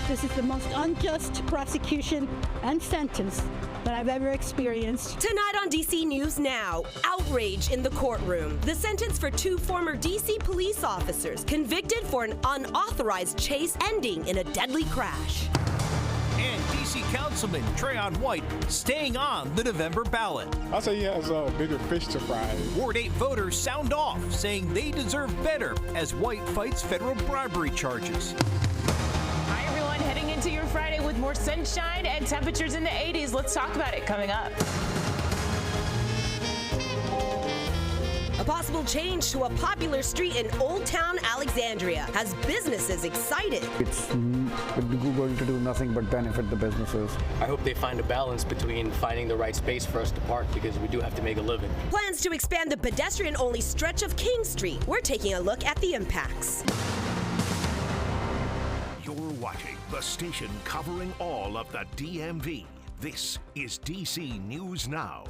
This is the most unjust prosecution and sentence that I've ever experienced. Tonight on DC News Now, outrage in the courtroom. The sentence for two former DC police officers convicted for an unauthorized chase ending in a deadly crash. And DC Councilman Tryon White staying on the November ballot. I say he has a bigger fish to fry. Ward 8 voters sound off, saying they deserve better as White fights federal bribery charges. Hi, everyone. Heading into your Friday with more sunshine and temperatures in the 80s. Let's talk about it coming up. A possible change to a popular street in Old Town Alexandria has businesses excited. It's going to do nothing but benefit the businesses. I hope they find a balance between finding the right space for us to park, because we do have to make a living. Plans to expand the pedestrian-only stretch of King Street. We're taking a look at the impacts. You're watching the station covering all of the DMV. This is DC News Now.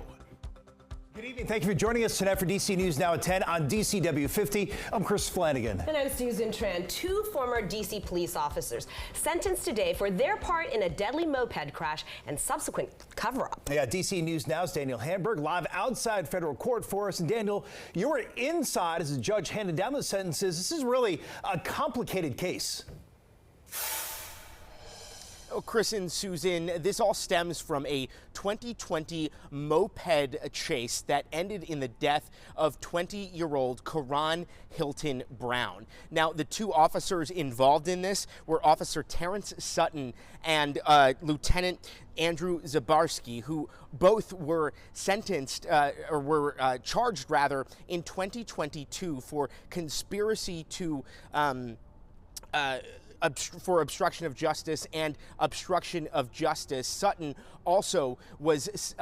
Good evening. Thank you for joining us tonight for DC News Now at 10 on DCW 50. I'm Chris Flanagan. And I'm Susan Tran. Two former DC police officers sentenced today for their part in a deadly moped crash and subsequent cover-up. Yeah, DC News Now's Daniel Hamburg live outside federal court for us. And Daniel, you were inside as the judge handed down the sentences. This is really a complicated case. Oh, Chris and Susan, this all stems from a 2020 moped chase that ended in the death of 20-year-old Karan Hilton Brown. Now, the two officers involved in this were Officer Terrence Sutton and Lieutenant Andrew Zabarski, who both were sentenced or were charged rather in 2022 for conspiracy to for obstruction of justice and obstruction of justice. Sutton also was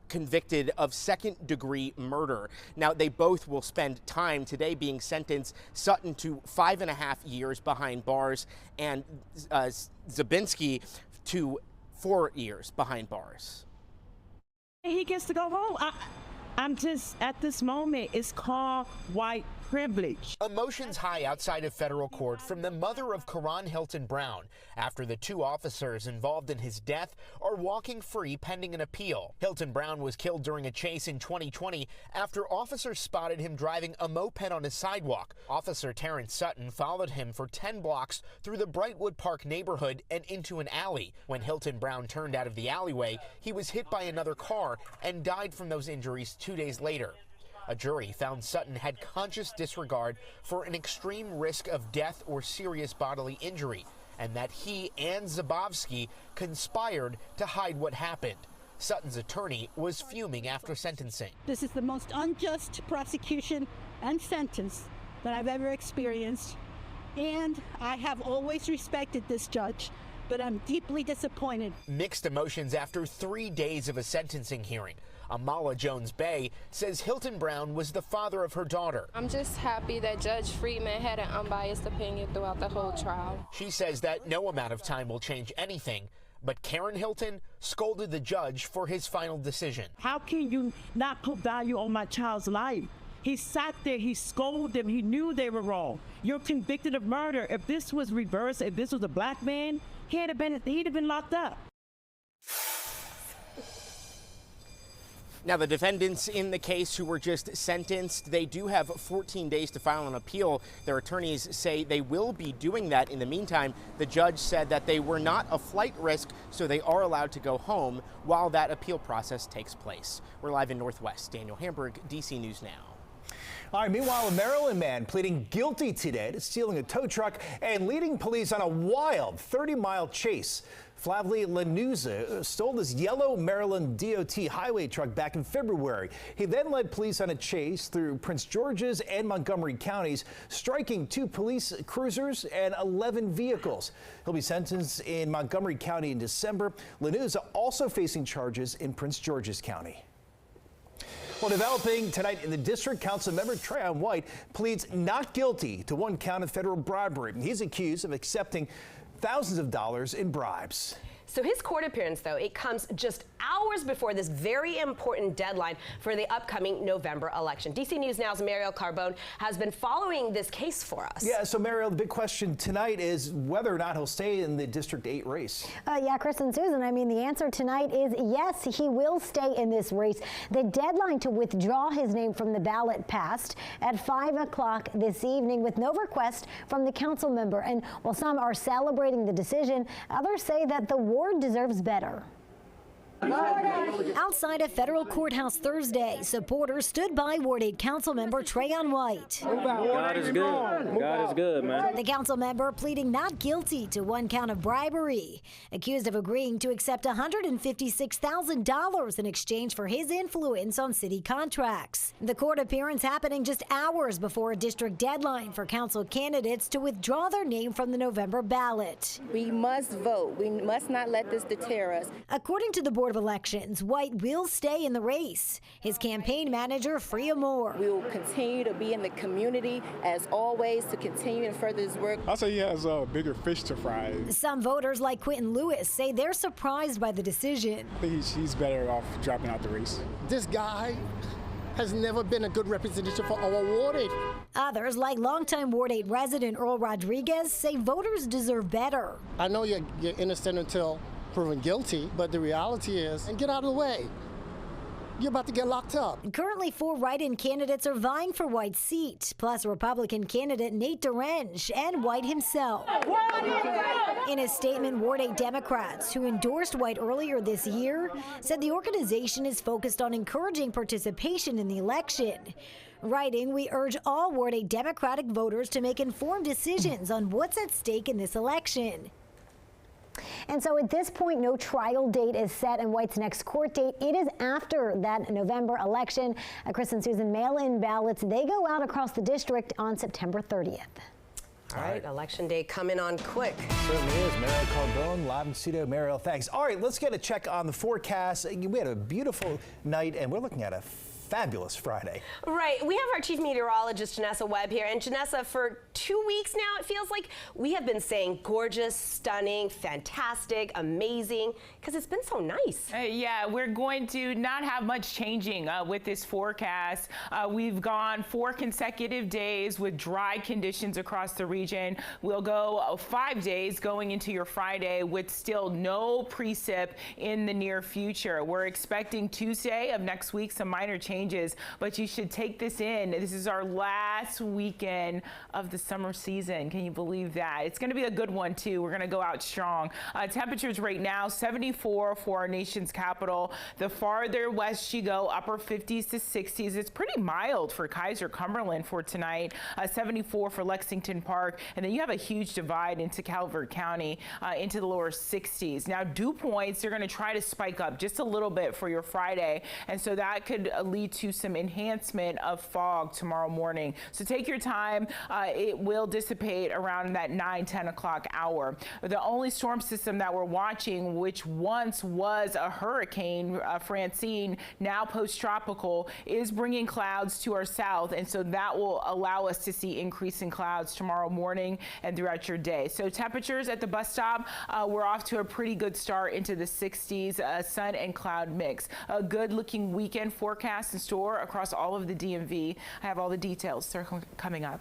convicted of second-degree murder. Now, they both will spend time today being sentenced. Sutton to 5.5 years behind bars, and Zabinski to 4 years behind bars. He gets to go home. I'm just, at this moment, it's called white privilege. Emotions high outside of federal court from the mother of Karan Hilton Brown after the two officers involved in his death are walking free pending an appeal. Hilton Brown was killed during a chase in 2020 after officers spotted him driving a moped on a sidewalk. Officer Terrence Sutton followed him for 10 blocks through the Brightwood Park neighborhood and into an alley. When Hilton Brown turned out of the alleyway, he was hit by another car and died from those injuries 2 days later. A jury found Sutton had conscious disregard for an extreme risk of death or serious bodily injury, and that he and Zabowski conspired to hide what happened. Sutton's attorney was fuming after sentencing. This is the most unjust prosecution and sentence that I've ever experienced, and I have always respected this judge, but I'm deeply disappointed. Mixed emotions after 3 days of a sentencing hearing. Amala Jones-Bay says Hilton Brown was the father of her daughter. I'm just happy that Judge Friedman had an unbiased opinion throughout the whole trial. She says that no amount of time will change anything, but Karen Hilton scolded the judge for his final decision. How can you not put value on my child's life? He sat there, he scolded them, he knew they were wrong. You're convicted of murder. If this was reversed, if this was a black man, he'd have been locked up. Now, the defendants in the case who were just sentenced, they do have 14 days to file an appeal. Their attorneys say they will be doing that. In the meantime, the judge said that they were not a flight risk, so they are allowed to go home while that appeal process takes place. We're live in Northwest. Daniel Hamburg, DC News Now. All right, meanwhile, a Maryland man pleading guilty today to stealing a tow truck and leading police on a wild 30-mile chase. Flavely Lanuza stole this yellow Maryland DOT highway truck back in February. He then led police on a chase through Prince George's and Montgomery counties, striking 2 police cruisers and 11 vehicles. He'll be sentenced in Montgomery County in December. Lanuza also facing charges in Prince George's County. Well, developing tonight in the district, council member Tryon White pleads not guilty to 1 count of federal bribery. He's accused of accepting thousands of dollars in bribes. So his court appearance, though, it comes just hours before this very important deadline for the upcoming November election. DC News Now's Mariel Carbone has been following this case for us. Yeah, so Mariel, the big question tonight is whether or not he'll stay in the District 8 race. Yeah, Chris and Susan, I mean, the answer tonight is yes, he will stay in this race. The deadline to withdraw his name from the ballot passed at 5 o'clock this evening with no request from the council member. And while some are celebrating the decision, others say that the ward deserves better. Outside a federal courthouse Thursday, supporters stood by Ward 8 council member Tryon White. God is good. God is good, man. The council member pleading not guilty to one count of bribery, accused of agreeing to accept $156,000 in exchange for his influence on city contracts. The court appearance happening just hours before a district deadline for council candidates to withdraw their name from the November ballot. We must vote. We must not let this deter us. According to the Board of Elections, White will stay in the race. His campaign manager, Freya Moore. We will continue to be in the community, as always, to continue and further this work. I'll say he has bigger fish to fry. Some voters, like Quentin Lewis, say they're surprised by the decision. I think he's better off dropping out the race. This guy has never been a good representative for our Ward 8. Others, like longtime Ward 8 resident Earl Rodriguez, say voters deserve better. I know you're innocent until proven guilty, but the reality is, and get out of the way, you're about to get locked up. Currently, 4 write-in candidates are vying for White's seat, plus Republican candidate Nate Derenge and White himself. In a statement, Ward 8 Democrats, who endorsed White earlier this year, said the organization is focused on encouraging participation in the election. Writing, we urge all Ward 8 Democratic voters to make informed decisions on what's at stake in this election. And so at this point, no trial date is set in White's next court date. It is after that November election. Chris and Susan, mail-in ballots, they go out across the district on September 30th. All right, election day coming on quick. Certainly is. Mariel Carbone, live in studio. Mariel, thanks. All right, let's get a check on the forecast. We had a beautiful night, and we're looking at a fabulous Friday. Right. We have our chief meteorologist, Janessa Webb, here. And Janessa, for 2 weeks now, it feels like we have been saying gorgeous, stunning, fantastic, amazing, because it's been so nice. Yeah, we're going to not have much changing with this forecast. We've gone 4 consecutive days with dry conditions across the region. We'll go 5 days going into your Friday with still no precip in the near future. We're expecting Tuesday of next week some minor changes, but you should take this in. This is our last weekend of the summer season. Can you believe that? It's going to be a good one, too. We're going to go out strong. Temperatures right now, 74 for our nation's capital. The farther west you go, upper 50s to 60s. It's pretty mild for Kaiser Cumberland for tonight. 74 for Lexington Park. And then you have a huge divide into Calvert County into the lower 60s. Now, dew points, they're going to try to spike up just a little bit for your Friday. And so that could lead to some enhancement of fog tomorrow morning. So take your time. It will dissipate around that 9-10 o'clock hour. The only storm system that we're watching, which once was a hurricane, Francine, now post-tropical, is bringing clouds to our south. And so that will allow us to see increasing clouds tomorrow morning and throughout your day. So temperatures at the bus stop, we're off to a pretty good start into the 60s, sun and cloud mix. A good looking weekend forecast in store across all of the DMV. I have all the details coming up.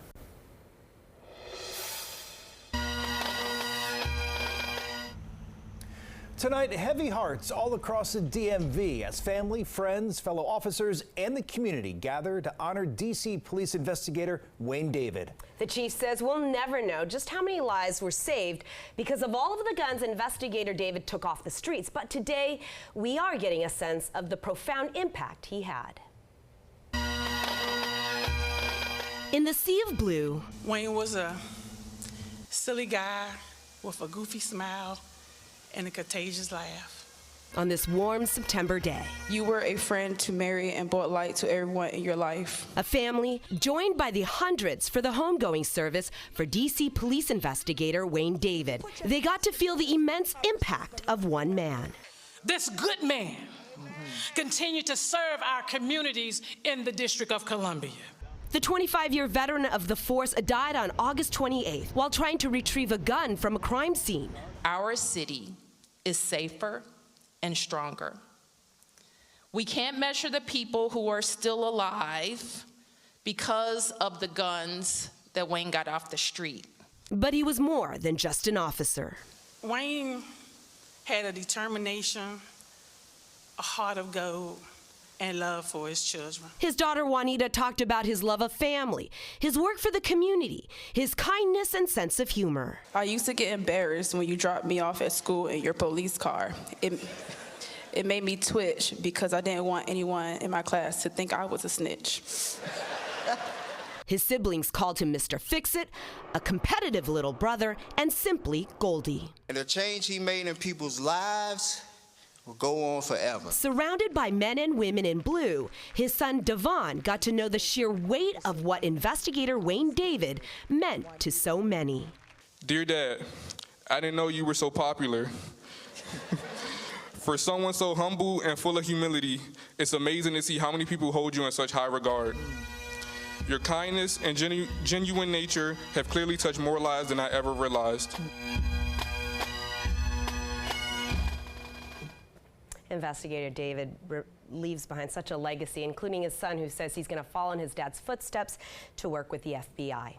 Tonight, heavy hearts all across the DMV as family, friends, fellow officers, and the community gather to honor DC police investigator Wayne David. The chief says we'll never know just how many lives were saved because of all of the guns investigator David took off the streets. But today, we are getting a sense of the profound impact he had. In the sea of blue, Wayne was a silly guy with a goofy smile and a contagious laugh. On this warm September day, you were a friend to Mary and brought light to everyone in your life. A family joined by the hundreds for the homegoing service for DC police investigator Wayne David. They got to feel the immense impact of one man. This good man continued to serve our communities in the District of Columbia. The 25-year veteran of the force died on August 28th while trying to retrieve a gun from a crime scene. Our city is safer and stronger. We can't measure the people who are still alive because of the guns that Wayne got off the street. But he was more than just an officer. Wayne had a determination, a heart of gold, and love for his children. His daughter Juanita talked about his love of family, his work for the community, his kindness and sense of humor. I used to get embarrassed when you dropped me off at school in your police car. It made me twitch because I didn't want anyone in my class to think I was a snitch. His siblings called him Mr. Fix-It, a competitive little brother, and simply Goldie. And the change he made in people's lives will go on forever. Surrounded by men and women in blue, his son Devon got to know the sheer weight of what investigator Wayne David meant to so many. Dear Dad, I didn't know you were so popular. For someone so humble and full of humility, it's amazing to see how many people hold you in such high regard. Your kindness and genuine nature have clearly touched more lives than I ever realized. Investigator David leaves behind such a legacy, including his son, who says he's going to follow in his dad's footsteps to work with the FBI.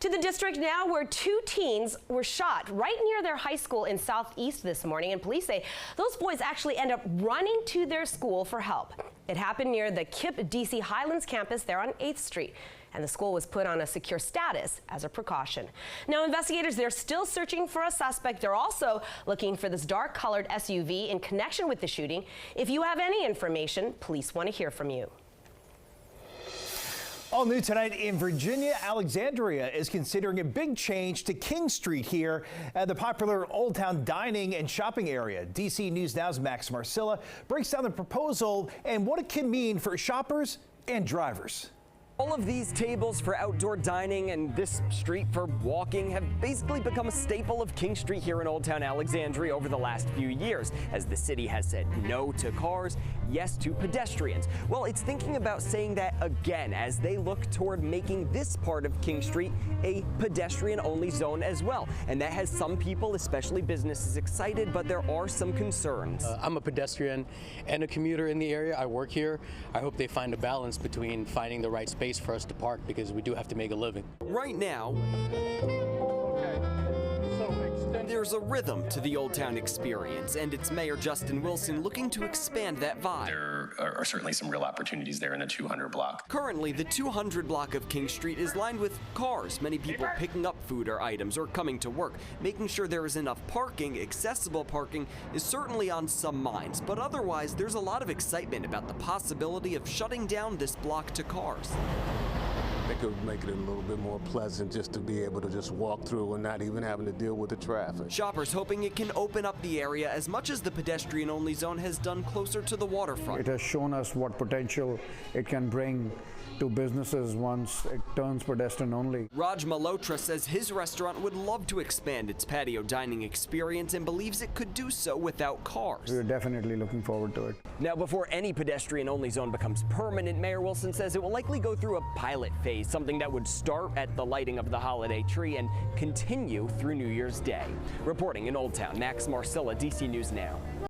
To the district now, where 2 teens were shot right near their high school in Southeast this morning, and police say those boys actually end up running to their school for help. It happened near the KIPP DC Highlands campus there on 8th Street, and the school was put on a secure status as a precaution. Now, investigators, they're still searching for a suspect. They're also looking for this dark-colored SUV in connection with the shooting. If you have any information, police want to hear from you. All new tonight in Virginia, Alexandria is considering a big change to King Street here at the popular Old Town dining and shopping area. DC News Now's Max Marcilla breaks down the proposal and what it can mean for shoppers and drivers. All of these tables for outdoor dining and this street for walking have basically become a staple of King Street here in Old Town Alexandria over the last few years, as the city has said no to cars, yes to pedestrians. Well, it's thinking about saying that again as they look toward making this part of King Street a pedestrian-only zone as well. And that has some people, especially businesses, excited, but there are some concerns. I'm a pedestrian and a commuter in the area. I work here. I hope they find a balance between finding the right space for us to park, because we do have to make a living. Right now, there's a rhythm to the Old Town experience, and it's Mayor Justin Wilson looking to expand that vibe. There are certainly some real opportunities there in the 200 block. Currently, the 200 block of King Street is lined with cars, many people picking up food or items or coming to work. Making sure there is enough parking, accessible parking, is certainly on some minds, but otherwise there's a lot of excitement about the possibility of shutting down this block to cars. They could make it a little bit more pleasant just to be able to just walk through and not even having to deal with the traffic. Shoppers hoping it can open up the area as much as the pedestrian-only zone has done closer to the waterfront. It has shown us what potential it can bring to businesses once it turns pedestrian only. Raj Malhotra says his restaurant would love to expand its patio dining experience and believes it could do so without cars. We're definitely looking forward to it. Now, before any pedestrian-only zone becomes permanent, Mayor Wilson says it will likely go through a pilot phase, something that would start at the lighting of the holiday tree and continue through New Year's Day. Reporting in Old Town, Max Marcilla, DC News Now.